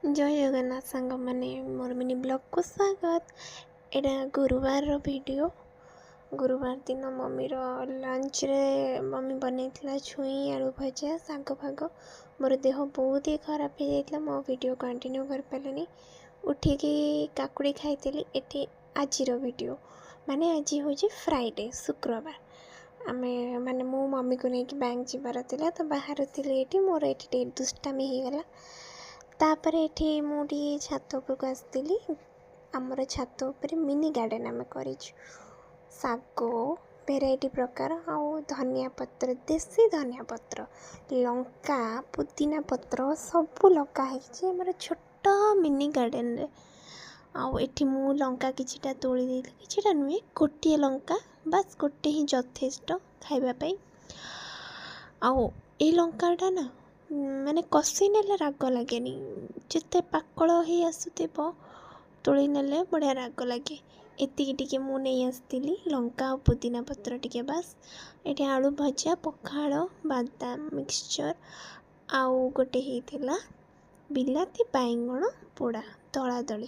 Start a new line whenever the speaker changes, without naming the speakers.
जय जगन्नाथ सांग मैंने मोर मिनी ब्लॉग को स्वागत। एटा गुरुवार वीडियो। गुरुवार दिन मम्मी लंच रे मम्मी बनई छुई आलू भजा शाग फाग। मोर देह बहुत ही खराब हो जाता, मो वीडियो कंटिन्यू कर पारे। उठिकी काकुड़ी खाई एटी आज वीडियो माने आज हूँ फ्राइडे शुक्रवार। आमे माने मो मम्मी को लेकिन बैंक जीवार था तो बाहर थी ये मोर ये दुष्टामी होगला। तापर ये मुझे छात उपरक आसती। आमर छात उपर मिनी गार्डन आम कर शाग भेराइटी प्रकार आउ धनिया पत्र, देसी धनिया पत्र, लंका, पुदीना पत्र सबू लगाई आमर छोट मिनी गार्डन रे। आउ एठी मु लंका किछिटा तोड़ी देली, किछिटा नुहे गोटे लंका बस गोटे ही यथेष्ट खाइबा। आउ ए लंकाटा ना माने कषि नेले राग लगे, जिते पाकल ही आसुथिबो तोड़ी नेले बढ़िया राग लगे। एतिकी टिके मु नहीं आसती लंका और पुदीना पत्र टिके बास। ये आलू भजा, पखाड़, बादाम मिक्सचर आउ गोटे ही बिलाती बाइगण पोड़ा दला दली।